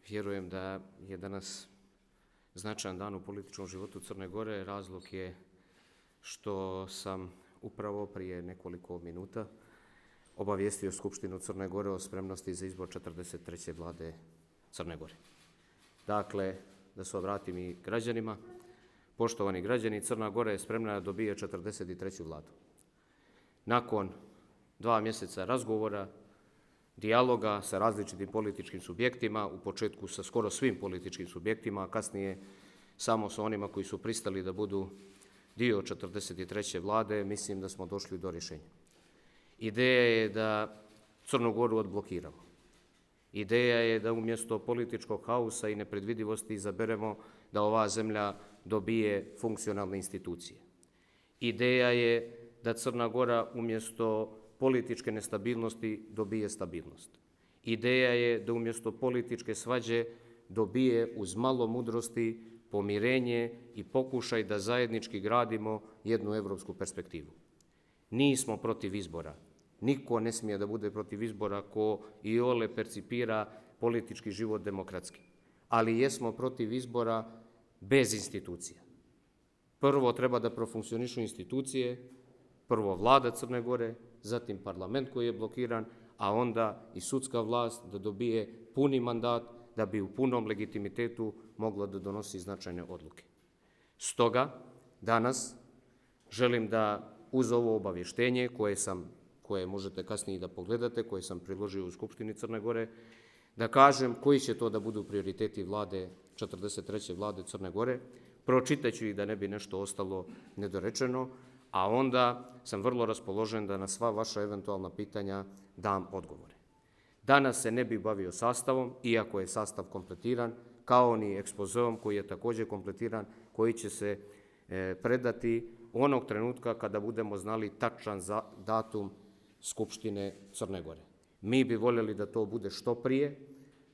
Vjerujem da je danas značajan dan u političkom životu Crne Gore. Razlog je što sam upravo prije nekoliko minuta obavijestio Skupštinu Crne Gore o spremnosti za izbor 43. vlade Crne Gore. Dakle, da se obratim i građanima. Poštovani građani, Crna Gora je spremna da dobije 43. vladu. Nakon 2 mjeseca razgovora, dijaloga sa različitim političkim subjektima, u početku sa skoro svim političkim subjektima, a kasnije samo sa onima koji su pristali da budu dio 43. vlade, mislim da smo došli do rješenja. Ideja je da Crnu Goru odblokiramo. Ideja je da umjesto političkog haosa i nepredvidivosti izaberemo da ova zemlja dobije funkcionalne institucije. Ideja je da Crna Gora umjesto političke nestabilnosti dobije stabilnost. Ideja je da umjesto političke svađe dobije uz malo mudrosti pomirenje i pokušaj da zajednički gradimo jednu evropsku perspektivu. Nismo protiv izbora. Niko ne smije da bude protiv izbora ko iole percipira politički život demokratski. Ali jesmo protiv izbora bez institucija. Prvo treba da profunkcionišu institucije, prvo vlada Crne Gore, zatim parlament koji je blokiran, a onda i sudska vlast da dobije puni mandat da bi u punom legitimitetu mogla da donosi značajne odluke. Stoga, danas želim da uz ovo obavještenje koje možete kasnije da pogledate, koje sam priložio u Skupštini Crne Gore, da kažem koji će to da budu prioriteti vlade, 43. vlade Crne Gore. Pročitaću ih da ne bi nešto ostalo nedorečeno, a onda sam vrlo raspoložen da na sva vaša eventualna pitanja dam odgovore. Danas se ne bih bavio sastavom, iako je sastav kompletiran, kao ni ekspozeom koji je također kompletiran, koji će se predati onog trenutka kada budemo znali tačan datum Skupštine Crne Gore. Mi bi voljeli da to bude što prije.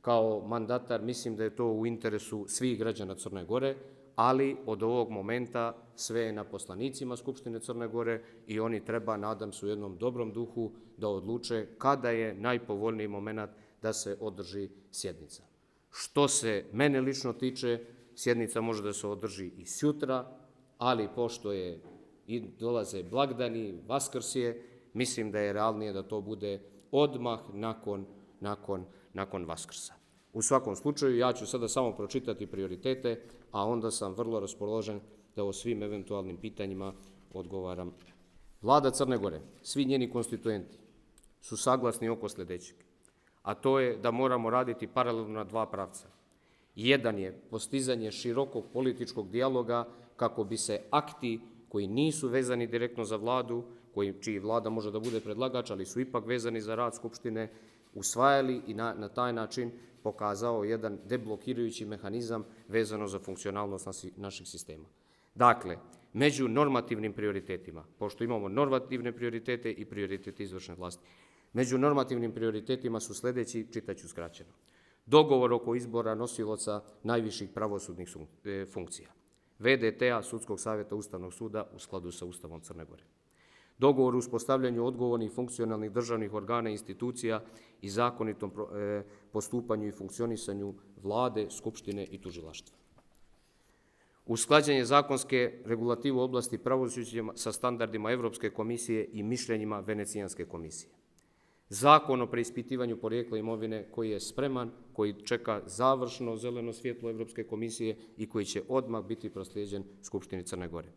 Kao mandatar mislim da je to u interesu svih građana Crne Gore, ali od ovog momenta sve je na poslanicima Skupštine Crne Gore i oni treba, nadam se u jednom dobrom duhu, da odluče kada je najpovoljniji moment da se održi sjednica. Što se mene lično tiče, sjednica može da se održi i sutra, ali pošto dolaze blagdani, Vaskrsje, mislim da je realnije da to bude odmah nakon Vaskrsa. U svakom slučaju, ja ću sada samo pročitati prioritete, a onda sam vrlo raspoložen da o svim eventualnim pitanjima odgovaram. Vlada Crne Gore, svi njeni konstituenti su saglasni oko sljedećeg, a to je da moramo raditi paralelno na 2 pravca. Jedan je postizanje širokog političkog dijaloga kako bi se akti koji nisu vezani direktno za vladu, čiji vlada može da bude predlagač, ali su ipak vezani za rad Skupštine, usvajali i na taj način pokazao jedan deblokirajući mehanizam vezano za funkcionalnost naših sistema. Dakle, među normativnim prioritetima, pošto imamo normativne prioritete i prioritete izvršne vlasti, među normativnim prioritetima su sljedeći, čitaću skraćeno. Dogovor oko izbora nosilaca najviših pravosudnih funkcija, VDT-a, Sudskog savjeta Ustavnog suda u skladu sa Ustavom Crne Gore. Dogovor o uspostavljanju odgovornih funkcionalnih državnih organa i institucija i zakonitom postupanju i funkcionisanju vlade, skupštine i tužilaštva. Usklađenje zakonske regulative u oblasti pravosuđa sa standardima Evropske komisije i mišljenjima Venecijanske komisije. Zakon o preispitivanju porijekla imovine koji je spreman, koji čeka završno zeleno svjetlo Evropske komisije i koji će odmah biti proslijeđen Skupštini Crne Gore.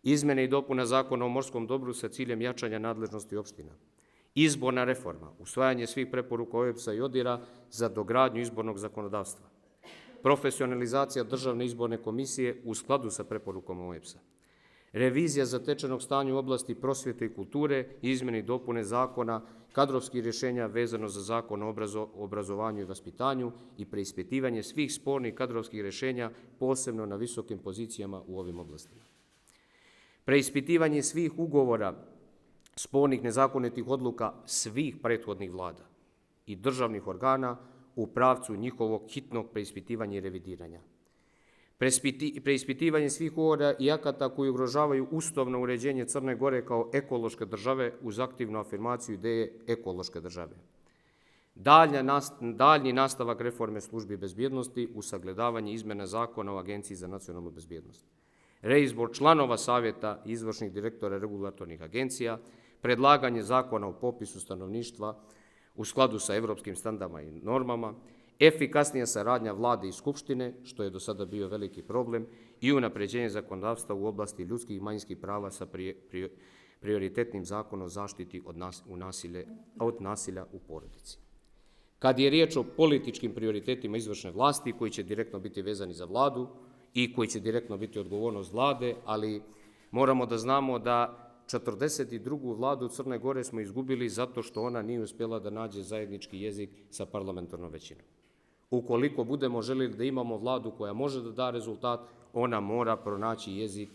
Izmene i dopuna Zakona o morskom dobru sa ciljem jačanja nadležnosti opština. Izborna reforma, usvajanje svih preporuka OEBS-a i ODIR-a za dogradnju izbornog zakonodavstva. Profesionalizacija Državne izborne komisije u skladu sa preporukom OEBS-a. Revizija zatečenog stanja u oblasti prosvjete i kulture, izmene i dopune zakona, kadrovskih rješenja vezano za Zakon o obrazovanju i vaspitanju i preispitivanje svih spornih kadrovskih rješenja, posebno na visokim pozicijama u ovim oblastima. Preispitivanje svih ugovora, spornih nezakonitih odluka svih prethodnih vlada i državnih organa u pravcu njihovog hitnog preispitivanja i revidiranja. Preispitivanje svih ugovora i akata koji ugrožavaju ustavno uređenje Crne Gore kao ekološke države uz aktivnu afirmaciju ideje ekološke države. Daljnji nastavak reforme službi bezbjednosti uz sagledavanje izmjena zakona o Agenciji za nacionalnu bezbjednost. Reizbor članova savjeta i izvršnih direktora regulatornih agencija, predlaganje zakona o popisu stanovništva u skladu sa europskim standardima i normama, efikasnija saradnja vlade i skupštine, što je do sada bio veliki problem, i unapređenje zakonodavstva u oblasti ljudskih i manjinskih prava sa prioritetnim zakonom o zaštiti od nasilja u porodici. Kad je riječ o političkim prioritetima izvršne vlasti, koji će direktno biti vezani za vladu i koji će direktno biti odgovornost vlade, ali moramo da znamo da 42. vladu Crne Gore smo izgubili zato što ona nije uspjela da nađe zajednički jezik sa parlamentarnom većinom. Ukoliko budemo željeli da imamo vladu koja može da da rezultat, ona mora pronaći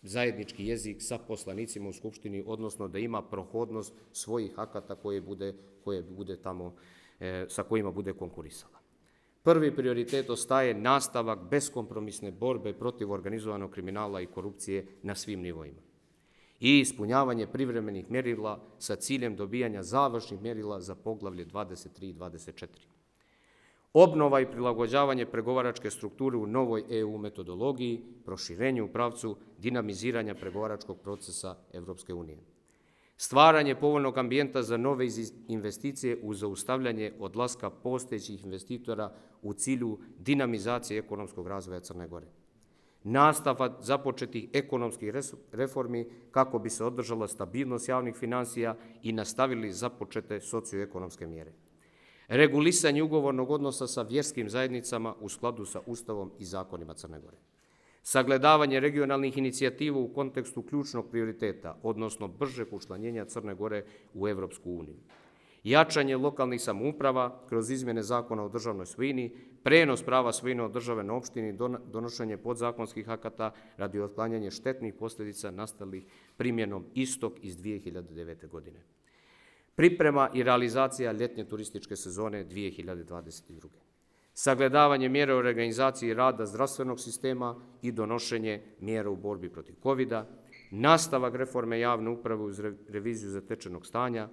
zajednički jezik sa poslanicima u Skupštini, odnosno da ima prohodnost svojih akata sa kojima bude konkurisala. Prvi prioritet ostaje nastavak beskompromisne borbe protiv organizovanog kriminala i korupcije na svim nivoima i ispunjavanje privremenih mjerila sa ciljem dobijanja završnih mjerila za poglavlje 23 i 24. Obnova i prilagođavanje pregovaračke strukture u novoj EU metodologiji, proširenju u pravcu dinamiziranja pregovaračkog procesa Evropske unije. Stvaranje povoljnog ambijenta za nove investicije uz zaustavljanje odlaska postojećih investitora u cilju dinamizacije ekonomskog razvoja Crne Gore. Nastavak započetih ekonomskih reformi kako bi se održala stabilnost javnih financija i nastavili započete socioekonomske mjere. Regulisanje ugovornog odnosa sa vjerskim zajednicama u skladu sa Ustavom i zakonima Crne Gore. Sagledavanje regionalnih inicijativa u kontekstu ključnog prioriteta, odnosno bržeg učlanjenja Crne Gore u Evropsku uniju. Jačanje lokalnih samouprava kroz izmjene zakona o državnoj svojini, prenos prava svojine od države na opštini, donošenje podzakonskih akata radi otklanjanja štetnih posljedica nastalih primjenom istog iz 2009. godine. Priprema i realizacija ljetne turističke sezone 2022. Sagledavanje mjera u organizaciji rada zdravstvenog sistema i donošenje mjera u borbi protiv COVID-a, nastavak reforme javne uprave uz reviziju zatečenog stanja,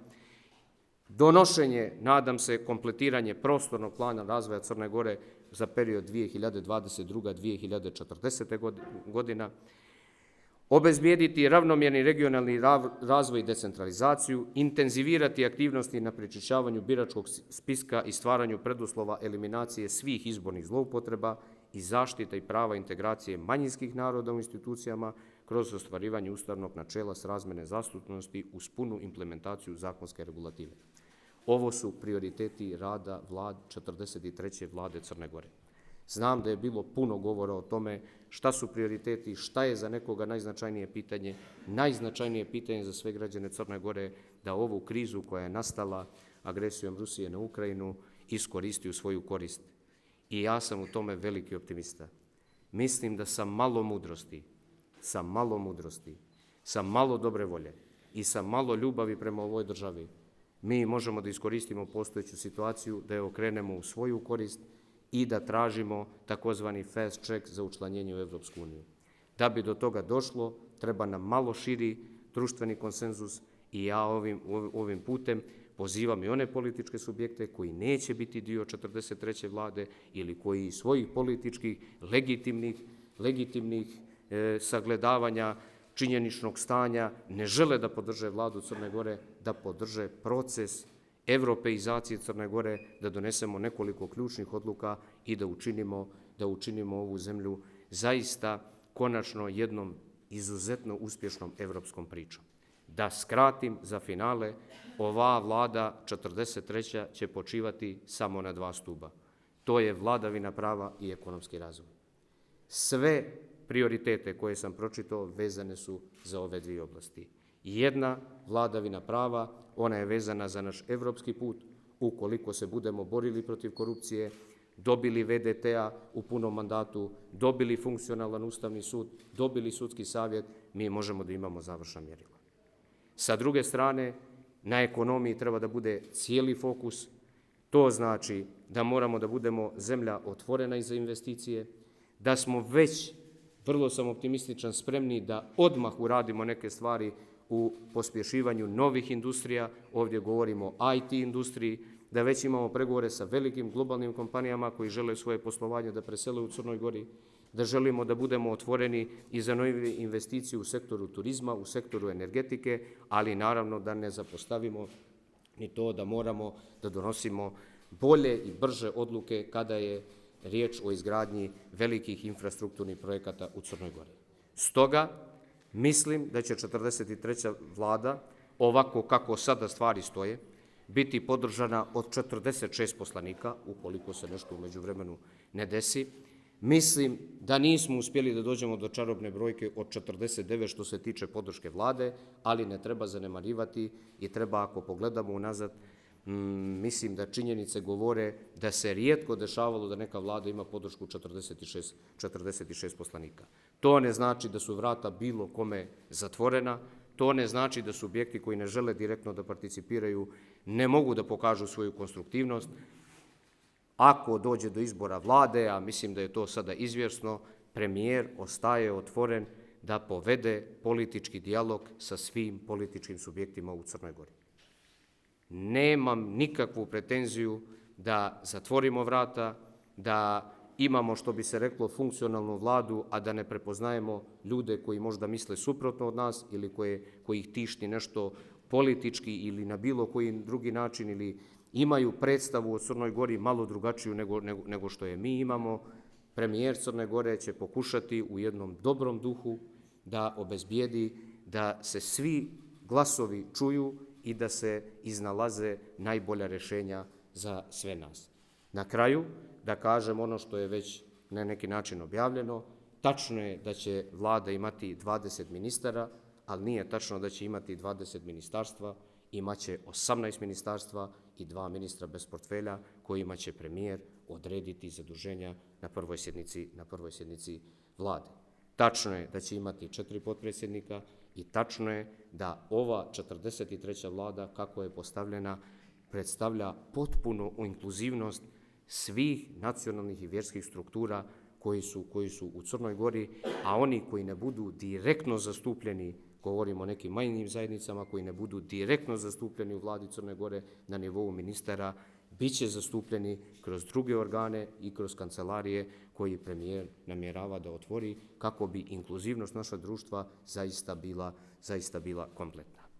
donošenje, nadam se, kompletiranje prostornog plana razvoja Crne Gore za period 2022-2040. godina, obezbijediti ravnomjerni regionalni razvoj i decentralizaciju, intenzivirati aktivnosti na prečišćavanju biračkog spiska i stvaranju preduslova eliminacije svih izbornih zloupotreba i zaštita i prava integracije manjinskih naroda u institucijama kroz ostvarivanje ustavnog načela srazmjerne zastupnosti uz punu implementaciju zakonske regulative. Ovo su prioriteti rada 43. vlade Crne Gore. Znam da je bilo puno govora o tome šta su prioriteti, šta je za nekoga najznačajnije pitanje. Najznačajnije pitanje za sve građane Crne Gore da ovu krizu koja je nastala agresijom Rusije na Ukrajinu iskoristi u svoju korist. I ja sam u tome veliki optimista. Mislim da sa malo mudrosti, sa malo dobre volje i sa malo ljubavi prema ovoj državi, mi možemo da iskoristimo postojeću situaciju, da je okrenemo u svoju korist i da tražimo takozvani fast track za učlanjenje u Evropsku uniju. Da bi do toga došlo, treba nam malo širi društveni konsenzus i ja ovim putem pozivam i one političke subjekte koji neće biti dio 43. vlade ili koji iz svojih političkih legitimnih sagledavanja činjeničnog stanja ne žele da podrže vladu Crne Gore, da podrže proces evropeizacije Crne Gore, da donesemo nekoliko ključnih odluka i da učinimo ovu zemlju zaista konačno jednom izuzetno uspješnom evropskom pričom. Da skratim za finale, ova vlada 43. će počivati samo na dva stuba. To je vladavina prava i ekonomski razvoj. Sve prioritete koje sam pročitao vezane su za ove dvije oblasti. Jedna, vladavina prava, ona je vezana za naš evropski put. Ukoliko se budemo borili protiv korupcije, dobili VDT-a u punom mandatu, dobili funkcionalan Ustavni sud, dobili sudski savjet, mi možemo da imamo završna mjerila. Sa druge strane, na ekonomiji treba da bude cijeli fokus. To znači da moramo da budemo zemlja otvorena i za investicije, da smo već, vrlo sam optimističan, spremni da odmah uradimo neke stvari u pospješivanju novih industrija. Ovdje govorimo o IT industriji, da već imamo pregovore sa velikim globalnim kompanijama koji žele svoje poslovanje da presele u Crnoj Gori, da želimo da budemo otvoreni i za nove investicije u sektoru turizma, u sektoru energetike, ali naravno da ne zapostavimo ni to da moramo da donosimo bolje i brže odluke kada je riječ o izgradnji velikih infrastrukturnih projekata u Crnoj Gori. Stoga, mislim da će 43. vlada, ovako kako sada stvari stoje, biti podržana od 46 poslanika, ukoliko se nešto u međuvremenu ne desi. Mislim da nismo uspjeli da dođemo do čarobne brojke od 49 što se tiče podrške vlade, ali ne treba zanemarivati i treba, ako pogledamo unazad, mislim da činjenice govore da se rijetko dešavalo da neka vlada ima podršku 46 poslanika. To ne znači da su vrata bilo kome zatvorena, to ne znači da subjekti koji ne žele direktno da participiraju ne mogu da pokažu svoju konstruktivnost. Ako dođe do izbora vlade, a mislim da je to sada izvjesno, premijer ostaje otvoren da povede politički dijalog sa svim političkim subjektima u Crnoj Gori. Nemam nikakvu pretenziju da zatvorimo vrata, da imamo, što bi se reklo, funkcionalnu vladu, a da ne prepoznajemo ljude koji možda misle suprotno od nas ili koji ih tišti nešto politički ili na bilo koji drugi način ili imaju predstavu o Crnoj Gori malo drugačiju nego što je mi imamo. Premijer Crne Gore će pokušati u jednom dobrom duhu da obezbijedi da se svi glasovi čuju i da se iznalaze najbolja rješenja za sve nas. Na kraju, da kažem ono što je već na neki način objavljeno, tačno je da će vlada imati 20 ministara, ali nije tačno da će imati 20 ministarstva, imaće 18 ministarstva i 2 ministra bez portfelja kojima će premijer odrediti zaduženja na prvoj sjednici vlade. Tačno je da će imati 4 potpredsjednika i tačno je da ova 43. vlada, kako je postavljena, predstavlja potpunu inkluzivnost svih nacionalnih i vjerskih struktura koji su u Crnoj Gori, a oni koji ne budu direktno zastupljeni, govorimo o nekim manjim zajednicama, koji ne budu direktno zastupljeni u vladi Crne Gore na nivou ministara, bit će zastupljeni kroz druge organe i kroz kancelarije koji premijer namjerava da otvori kako bi inkluzivnost našeg društva zaista bila kompletna.